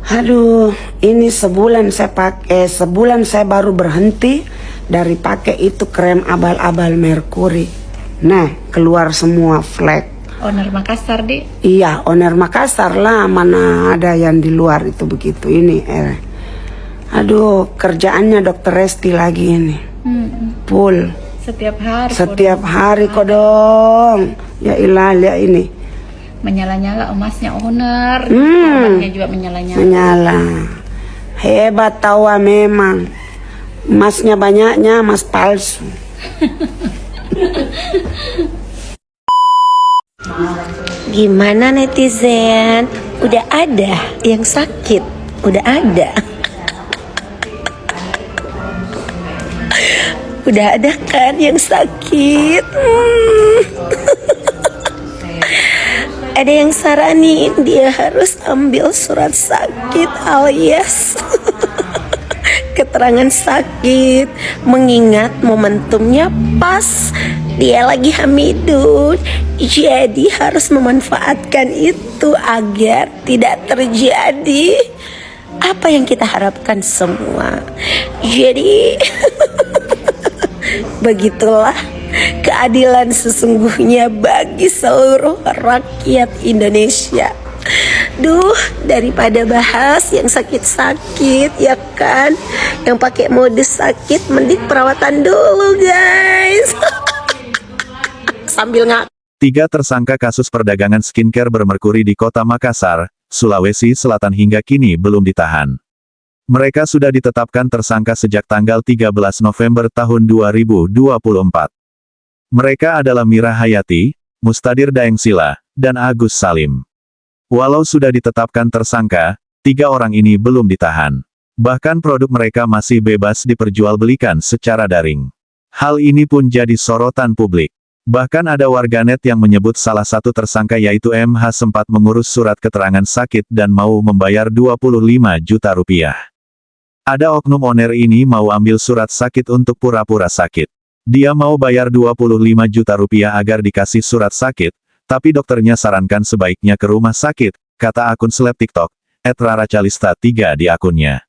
Aduh, ini sebulan saya baru berhenti dari pakai itu krem abal-abal Merkuri. Nah, keluar semua flek. Owner Makassar, Di? Iya, owner Makassar lah, mana ada yang di luar itu begitu ini. Aduh, kerjaannya dokter Resti lagi ini. Full. Setiap hari. Kodong. Ya ilah, lihat ini. Menyala-nyala emasnya owner. Korbannya juga menyala-nyala. Menyala. Hebat tawa memang. Emasnya banyaknya, emas palsu. Gimana netizen? Udah ada yang sakit? Udah ada. Udah ada kan yang sakit? Ada yang saranin dia harus ambil surat sakit alias keterangan sakit, mengingat momentumnya pas dia lagi hamidun. Jadi harus memanfaatkan itu agar tidak terjadi apa yang kita harapkan semua. Jadi begitulah keadilan sesungguhnya bagi seluruh rakyat Indonesia. Duh, daripada bahas yang sakit-sakit ya kan, yang pakai modus sakit, mending perawatan dulu guys. Sambil ngak. 3 tersangka kasus perdagangan skincare bermerkuri di Kota Makassar, Sulawesi Selatan hingga kini belum ditahan. Mereka sudah ditetapkan tersangka sejak tanggal 13 November tahun 2024. Mereka adalah Mira Hayati, Mustadir Daengsila, dan Agus Salim. Walau sudah ditetapkan tersangka, 3 orang ini belum ditahan. Bahkan produk mereka masih bebas diperjualbelikan secara daring. Hal ini pun jadi sorotan publik. Bahkan ada warganet yang menyebut salah satu tersangka yaitu MH sempat mengurus surat keterangan sakit dan mau membayar 25 juta rupiah. Ada oknum owner ini mau ambil surat sakit untuk pura-pura sakit. Dia mau bayar 25 juta rupiah agar dikasih surat sakit, tapi dokternya sarankan sebaiknya ke rumah sakit, kata akun seleb TikTok, @raracalista3 di akunnya.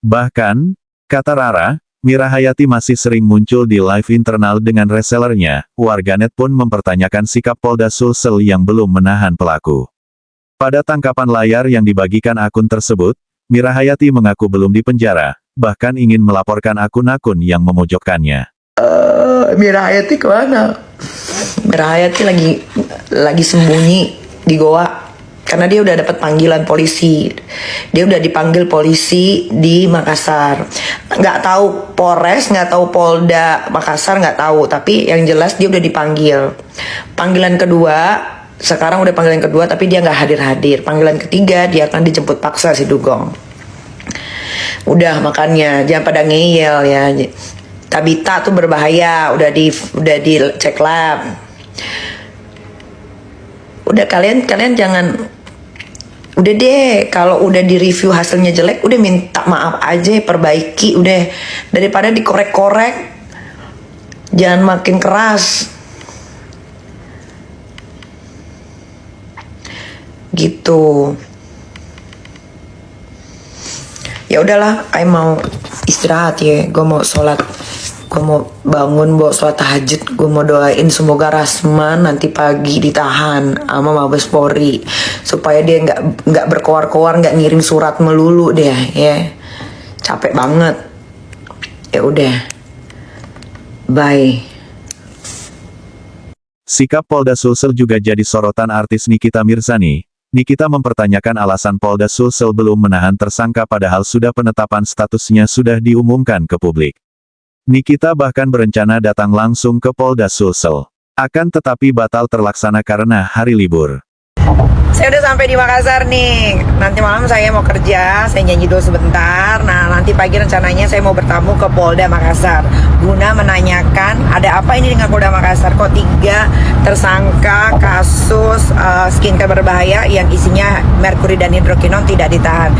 Bahkan, kata Rara, Mira Hayati masih sering muncul di live internal dengan resellernya. Warganet pun mempertanyakan sikap Polda Sulsel yang belum menahan pelaku. Pada tangkapan layar yang dibagikan akun tersebut, Mira Hayati mengaku belum dipenjara, bahkan ingin melaporkan akun-akun yang memojokkannya. Mira Hayati kemana? Mira Hayati lagi sembunyi di Goa karena dia udah dapat panggilan polisi. Dia udah dipanggil polisi di Makassar. Nggak tahu Polres, nggak tahu Polda Makassar, nggak tahu. Tapi yang jelas dia udah dipanggil. Panggilan kedua, sekarang udah panggilan kedua, tapi dia nggak hadir-hadir. Panggilan ketiga dia akan dijemput paksa si Dugong. Udah makanya jangan pada ngeyel ya. Tabita tuh berbahaya, udah dicek lab. Udah kalian jangan, udah deh kalau udah di review hasilnya jelek, udah minta maaf aja, perbaiki udah, daripada dikorek-korek. Jangan makin keras. Gitu. Ya udahlah, I mau istirahat ya, gue mau sholat. Gue mau bangun, bawa sholat tahajud. Gue mau doain semoga Rasman nanti pagi ditahan sama Mabes Polri, supaya dia nggak berkoar-koar, nggak ngirim surat melulu deh ya. Capek banget. Ya udah, bye. Sikap Polda Sulsel juga jadi sorotan artis Nikita Mirzani. Nikita mempertanyakan alasan Polda Sulsel belum menahan tersangka padahal sudah penetapan statusnya sudah diumumkan ke publik. Nikita bahkan berencana datang langsung ke Polda Sulsel. Akan tetapi batal terlaksana karena hari libur. Saya udah sampai di Makassar nih. Nanti malam saya mau kerja, saya nyanyi dulu sebentar. Nah, nanti pagi rencananya saya mau bertamu ke Polda Makassar guna menanyakan ada apa ini dengan Polda Makassar, kok 3 tersangka kasus skincare berbahaya yang isinya merkuri dan hidrokinon tidak ditahan.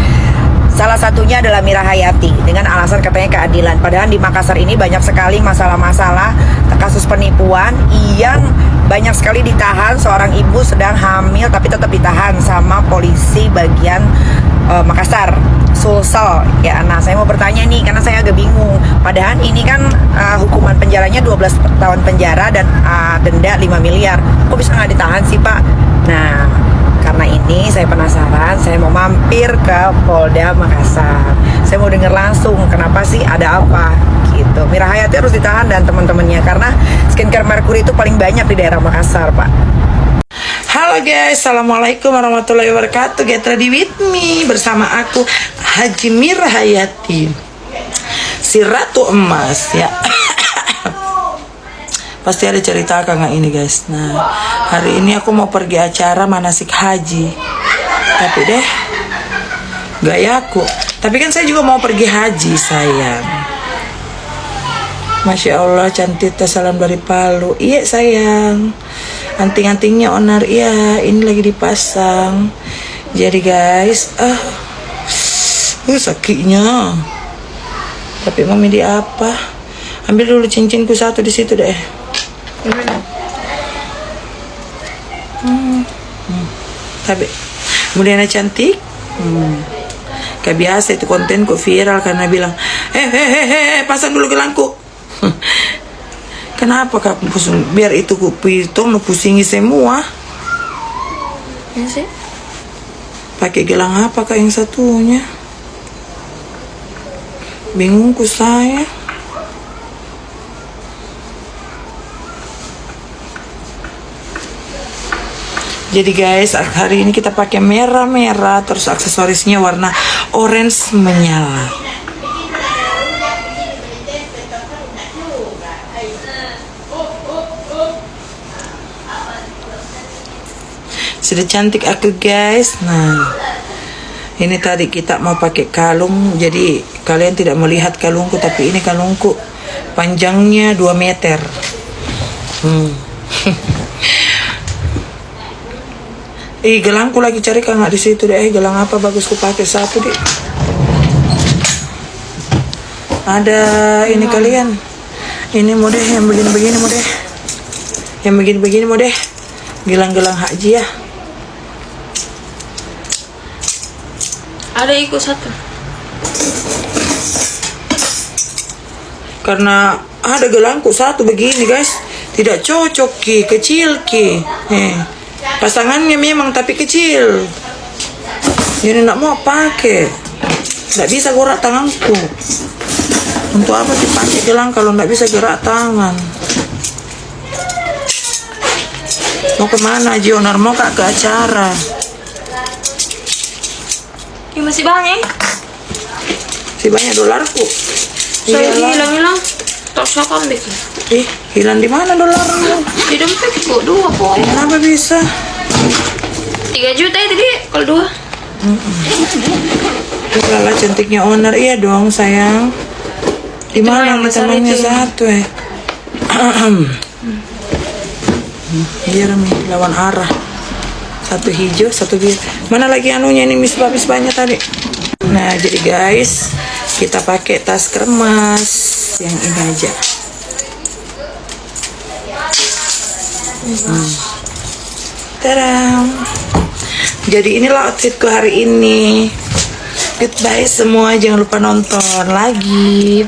Salah satunya adalah Mira Hayati dengan alasan katanya keadilan. Padahal di Makassar ini banyak sekali masalah-masalah kasus penipuan yang banyak sekali ditahan. Seorang ibu sedang hamil tapi tetap ditahan sama polisi bagian Makassar, Sulsel ya. Nah saya mau bertanya nih, karena saya agak bingung. Padahal ini kan hukuman penjaranya 12 tahun penjara dan denda 5 miliar. Kok bisa nggak ditahan sih Pak? Nah karena ini saya penasaran, saya mau mampir ke Polda Makassar. Saya mau dengar langsung kenapa sih, ada apa gitu. Mira Hayati harus ditahan dan teman-temannya karena skincare Merkuri itu paling banyak di daerah Makassar Pak. Halo guys, assalamualaikum warahmatullahi wabarakatuh. Get ready with me bersama aku Haji Mira Hayati, si Ratu Emas ya. Pasti ada cerita kakak ini guys. Nah hari ini aku mau pergi acara manasik haji, tapi deh gayaku. Tapi kan saya juga mau pergi haji sayang. Masya Allah cantik, salam dari Palu. Iya sayang, anting-antingnya onar, iya ini lagi dipasang. Jadi guys, sakitnya. Tapi mami di apa? Ambil dulu cincinku satu di situ deh. Tapi kemudian cantik. Kayak biasa itu kontenku viral karena bilang, pasang dulu gelangku. Kenapa kak pusing? Biar itu kupitong pusingi semua. Ya sih. Pakai gelang apa kak yang satunya? Bingungku saya. Jadi guys, hari ini kita pakai merah-merah, terus aksesorisnya warna orange menyala. Sudah cantik aku guys. Nah ini tadi kita mau pakai kalung, jadi kalian tidak melihat kalungku, tapi ini kalungku panjangnya 2 meter. Gelangku lagi cari kan nggak di situ deh. Gelang apa bagus ku pakai satu deh. Ada ini kalian. Ini mau deh yang begini-begini mau deh. Yang begini-begini mau deh. Gelang-gelang haji ya. Ada ikut satu. Karena ada gelangku satu begini guys, tidak cocok ki, kecil ki. Pasangannya memang tapi kecil. Jadi nak mau pakai. Tidak bisa gerak tanganku. Untuk apa dipakai gelang kalau tidak bisa gerak tangan? Mau kemana Jionar? Mau kak ke acara? Ini masih banyak. Si banyak dolarku. Saya Iyalah. hilang-hilang. Tak usah kambing. Hilang di mana dolarmu? Di dompet kok 2 poin. Kenapa bisa? 3 juta ya tadi kalau 2. Lala cantiknya owner, iya dong sayang. Di mana yang temannya satu biar nih lawan arah. Satu hijau, satu biru. Mana lagi anunya ini misbah-misbahnya tadi. Nah jadi guys, kita pakai tas kremas yang ini aja. Tadam. Jadi inilah outfitku hari ini. Goodbye semua, jangan lupa nonton lagi.